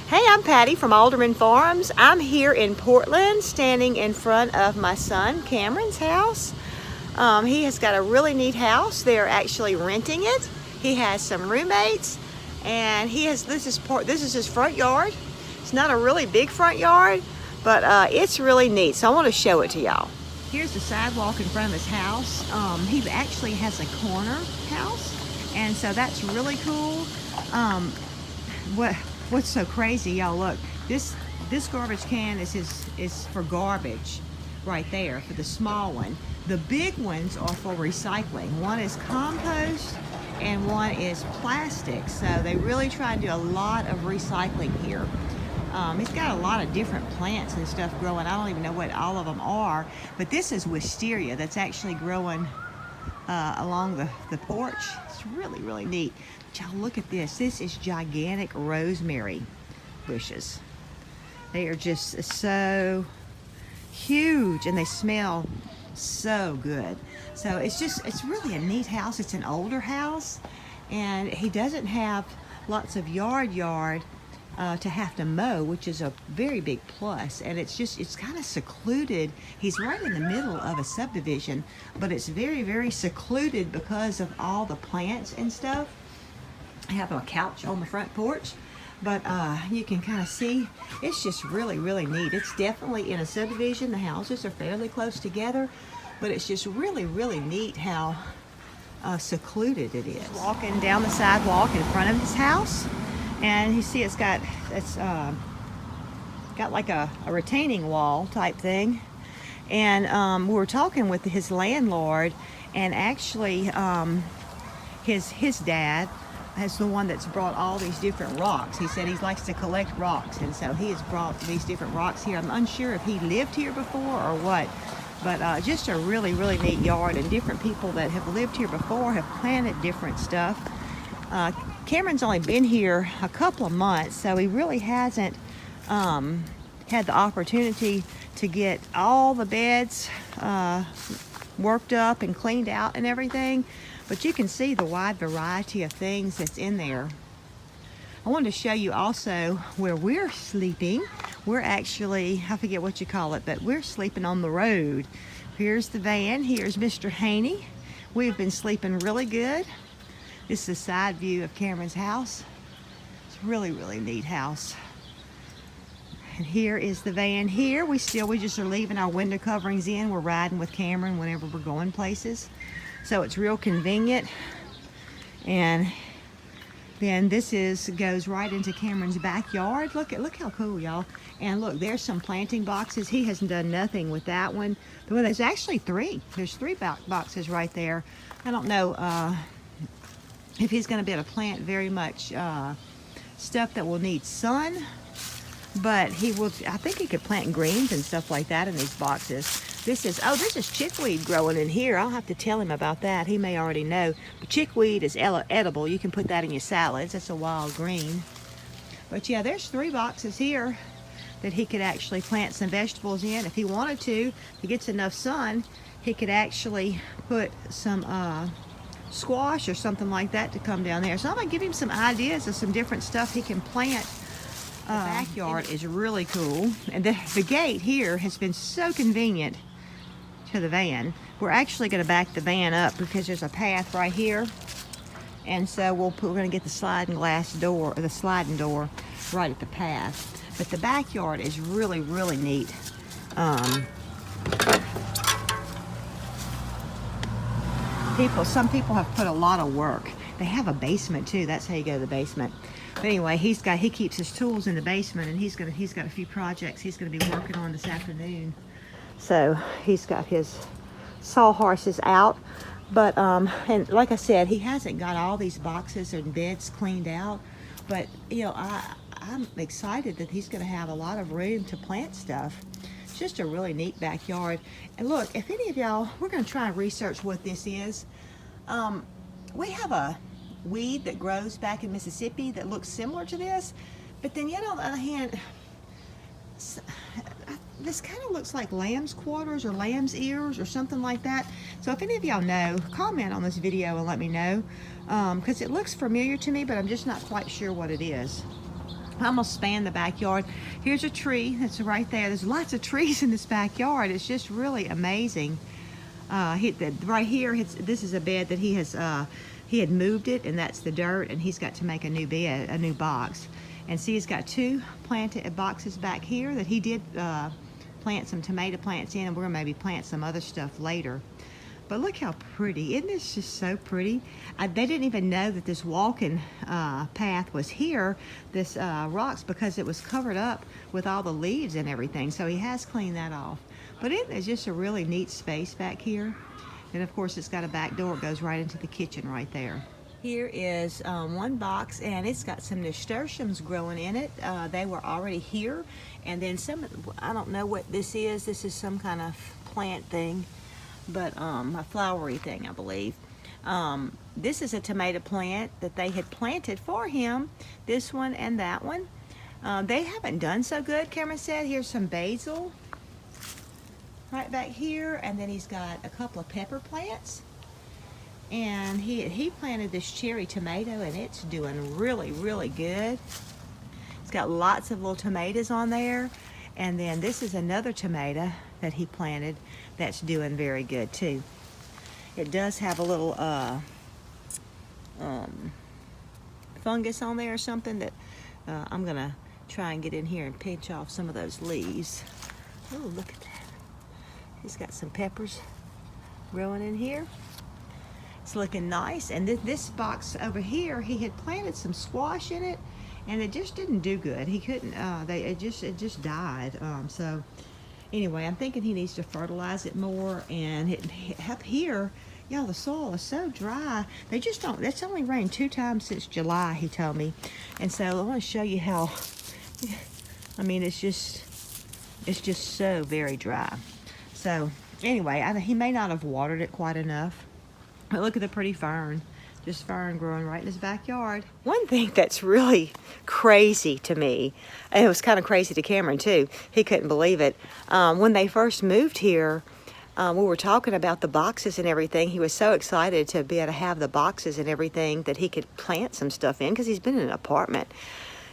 Hey, I'm Patty from Alderman Farms. I'm here in Portland, standing in front of my son Cameron's house. He has got a really neat house. They're actually renting it. He has some roommates, and this is his front yard. It's not a really big front yard, but it's really neat. So I want to show it to y'all. Here's the sidewalk in front of his house. He actually has a corner house, and so that's really cool. What's so crazy, y'all, look, this garbage can is for garbage right there, for the small one. The big ones are for recycling. One is compost and one is plastic. So they really try to do a lot of recycling here. He's got a lot of different plants and stuff growing. I don't even know what all of them are, but this is wisteria that's actually growing along the porch. It's really, really neat. But y'all look at this. This is gigantic rosemary bushes. They are just so huge and they smell so good. So it's really a neat house. It's an older house, and he doesn't have lots of yard to have to mow, which is a very big plus. And it's kind of secluded. He's right in the middle of a subdivision, but it's very, very secluded because of all the plants and stuff. I have a couch on the front porch, but you can kind of see it's just really, really neat. It's definitely in a subdivision. The houses are fairly close together, but it's just really, really neat how secluded it is. Walking down the sidewalk in front of his house, and you see it's got like a retaining wall type thing. And we were talking with his landlord, and actually his dad is the one that's brought all these different rocks. He said he likes to collect rocks, and so he has brought these different rocks here. I'm unsure if he lived here before or what, but just a really, really neat yard, and different people that have lived here before have planted different stuff. Cameron's only been here a couple of months, so he really hasn't had the opportunity to get all the beds worked up and cleaned out and everything. But you can see the wide variety of things that's in there. I wanted to show you also where we're sleeping. We're actually, I forget what you call it, but we're sleeping on the road. Here's the van. Here's Mr. Haney. We've been sleeping really good. This is a side view of Cameron's house. It's a really, really neat house. And here is the van here. We just are leaving our window coverings in. We're riding with Cameron whenever we're going places. So it's real convenient. And then this goes right into Cameron's backyard. Look how cool, y'all. And look, there's some planting boxes. He hasn't done nothing with that one. Well, there's actually three. There's three boxes right there. I don't know if he's going to be able to plant very much stuff that will need sun, but he will. I think he could plant greens and stuff like that in these boxes. This is chickweed growing in here. I'll have to tell him about that. He may already know. But chickweed is edible. You can put that in your salads. That's a wild green. But yeah, there's three boxes here that he could actually plant some vegetables in if he wanted to. If he gets enough sun, he could actually put some squash or something like that to come down there. So I'm gonna give him some ideas of some different stuff he can plant. The backyard is really cool, and the gate here has been so convenient to the van. We're actually going to back the van up because there's a path right here, and so we're going to get the sliding door right at the path. But the backyard is really, really neat. Some people have put a lot of work. They have a basement too. That's how you go to the basement. But anyway, he keeps his tools in the basement, and he's got a few projects he's going to be working on this afternoon. So he's got his sawhorses out, but and like I said, he hasn't got all these boxes and beds cleaned out. But you know, I'm excited that he's going to have a lot of room to plant stuff. It's just a really neat backyard. And look, if any of y'all, we're going to try and research what this is. We have a weed that grows back in Mississippi that looks similar to this, but then yet on the other hand, this kind of looks like lamb's quarters or lamb's ears or something like that. So if any of y'all know, comment on this video and let me know, because it looks familiar to me, but I'm just not quite sure what it is. I almost spanned the backyard. Here's a tree that's right there. There's lots of trees in this backyard. It's just really amazing. Right here, this is a bed that he had moved it, and that's the dirt, and he's got to make a new bed, a new box. And see, he's got 2 planted boxes back here that he did plant some tomato plants in, and we're gonna maybe plant some other stuff later. But look how pretty. Isn't this just so pretty? They didn't even know that this walking path was here, this rocks, because it was covered up with all the leaves and everything. So he has cleaned that off. But it's just a really neat space back here. And of course, it's got a back door. It goes right into the kitchen right there. Here is one box, and it's got some nasturtiums growing in it. They were already here. And then I don't know what this is. This is some kind of plant thing. But a flowery thing, I believe. This is a tomato plant that they had planted for him, this one and that one. They haven't done so good, Cameron said. Here's some basil right back here, and then he's got a couple of pepper plants. And he planted this cherry tomato, and it's doing really, really good. It's got lots of little tomatoes on there. And then this is another tomato that he planted that's doing very good too. It does have a little fungus on there or something that I'm gonna try and get in here and pinch off some of those leaves. Oh, look at that. He's got some peppers growing in here. It's looking nice. And this box over here, he had planted some squash in it, and it just didn't do good. He couldn't. It just died. So anyway, I'm thinking he needs to fertilize it more. And up here, the soil is so dry. They just don't. It's only rained 2 times since July, he told me. And so I want to show you how. I mean, it's just so very dry. So anyway, he may not have watered it quite enough. But look at the pretty fern. Just fern growing right in his backyard. One thing that's really crazy to me, and it was kind of crazy to Cameron too, he couldn't believe it. When they first moved here, we were talking about the boxes and everything. He was so excited to be able to have the boxes and everything that he could plant some stuff in, because he's been in an apartment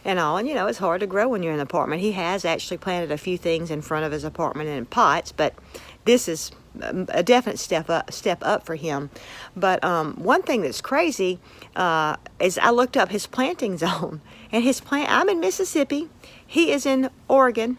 and all. And it's hard to grow when you're in an apartment. He has actually planted a few things in front of his apartment in pots, but this is a definite step up for him. But one thing that's crazy is I looked up his planting zone, and I'm in Mississippi, he is in Oregon,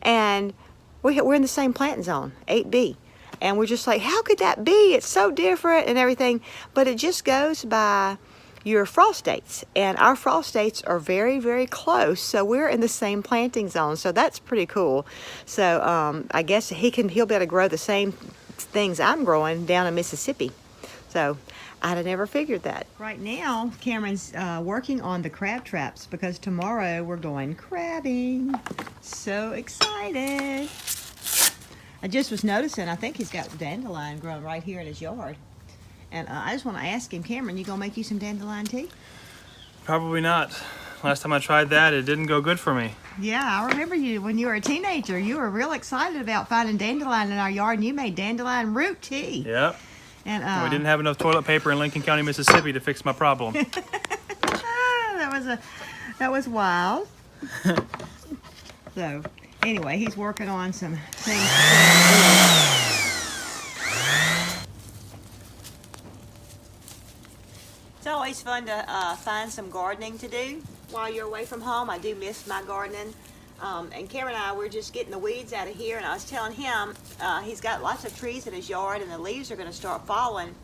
and we're in the same planting zone, 8B. And we're just like, how could that be? It's so different and everything. But it just goes by your frost dates, and our frost dates are very, very close, so we're in the same planting zone. So that's pretty cool. So I guess he'll be able to grow the same things I'm growing down in Mississippi. So I'd have never figured that. Right now, Cameron's working on the crab traps, because tomorrow we're going crabbing. So excited. I just was noticing, I think he's got dandelion growing right here in his yard. And I just want to ask him, Cameron, you gonna make you some dandelion tea? Probably not. Last time I tried that, it didn't go good for me. Yeah, I remember you when you were a teenager. You were real excited about finding dandelion in our yard, and you made dandelion root tea. Yep. And we didn't have enough toilet paper in Lincoln County, Mississippi to fix my problem. that was wild. So anyway, he's working on some things. It's always fun to find some gardening to do while you're away from home. I do miss my gardening. And Cameron and I were just getting the weeds out of here, and I was telling him he's got lots of trees in his yard, and the leaves are going to start falling.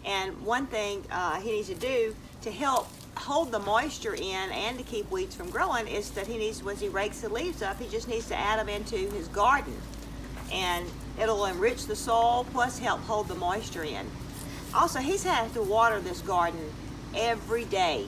And one thing he needs to do to help hold the moisture in and to keep weeds from growing is that once he rakes the leaves up, he just needs to add them into his garden. And it'll enrich the soil, plus help hold the moisture in. Also, he's had to water this garden every day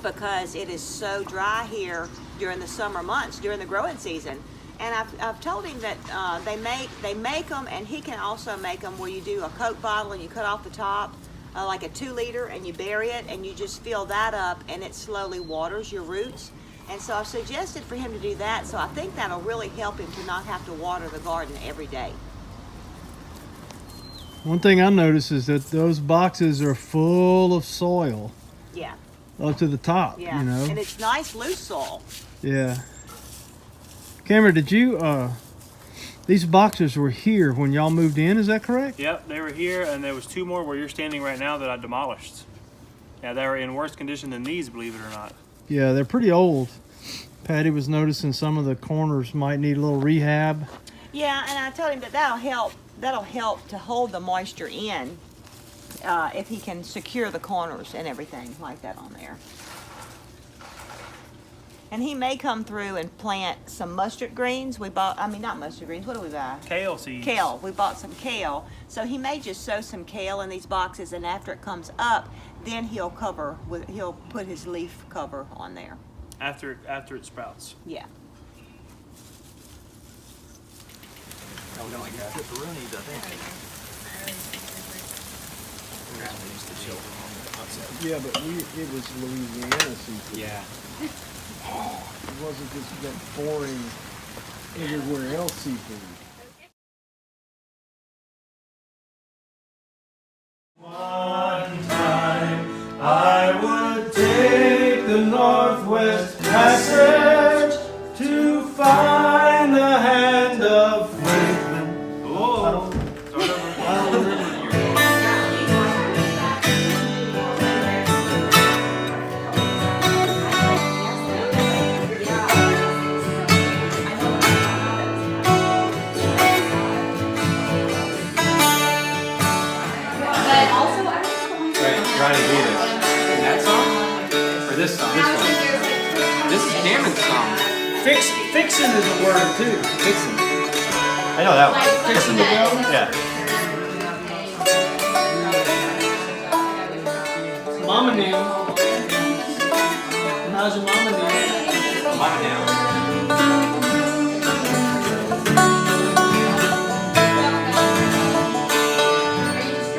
because it is so dry here during the summer months, during the growing season. And I've told him that they make them, and he can also make them where you do a Coke bottle and you cut off the top, like a 2 liter, and you bury it, and you just fill that up, and it slowly waters your roots. And so I've suggested for him to do that, so I think that'll really help him to not have to water the garden every day. One thing I noticed is that those boxes are full of soil. Yeah. up to the top. Yeah, You know. and it's nice loose soil. Yeah. Cameron, did you? These boxes were here when y'all moved in. Is that correct? Yep, they were here, and there was 2 more where you're standing right now that I demolished. Yeah, they were in worse condition than these, believe it or not. Yeah, they're pretty old. Patty was noticing some of the corners might need a little rehab. Yeah, and I told him that that'll help. That'll help to hold the moisture in if he can secure the corners and everything like that on there. And he may come through and plant some mustard greens. We bought, I mean, not mustard greens. What do we buy? Kale seeds. Kale. We bought some kale. So he may just sow some kale in these boxes, and after it comes up, then he'll put his leaf cover on there. After it sprouts. Yeah. Yeah, but it was Louisiana seafood. Yeah. It wasn't just that boring everywhere else seafood. One time I would take the Northwest Passage to find the hand of Franklin. Oh, I don't remember. Trying to do this. That song? Or this song? This one. This is Cameron's song. Fixin' is a word too. Fixin'. I know that one. Fixin' to go? Yeah. Mama name. How's your mama name? Mama now.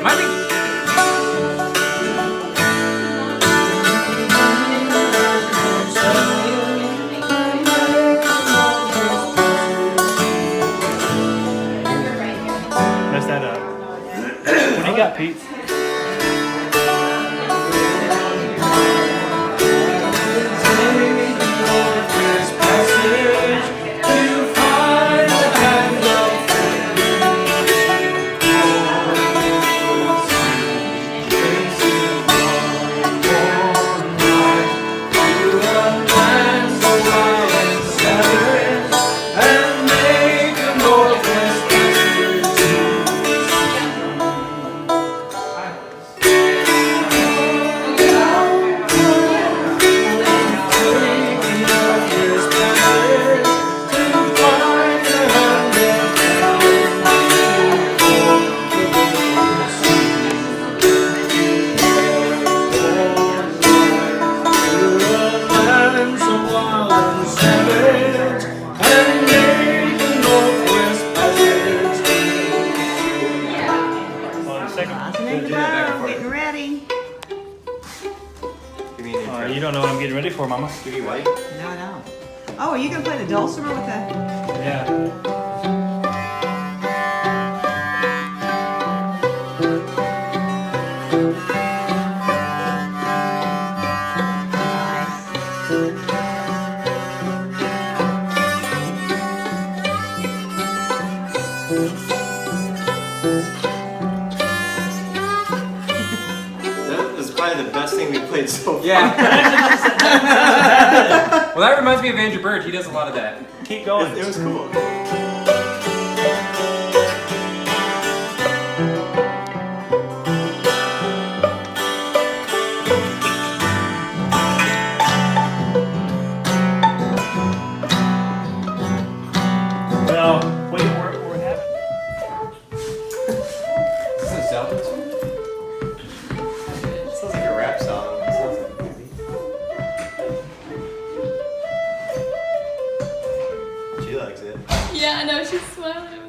Might be. mess that up. What do you got, Pete? Getting ready. You don't know what I'm getting ready for, Mama. Give me white. No, no. Oh, are you gonna play the dulcimer with the? Yeah. That was probably the best thing we played so far. Yeah. Well, that reminds me of Andrew Bird. He does a lot of that. Keep going. It was cool. Well, wait, we're having. This is a Zelda song. It sounds like a rap song. It sounds like a movie. She likes it. Yeah, I know, she's smiling.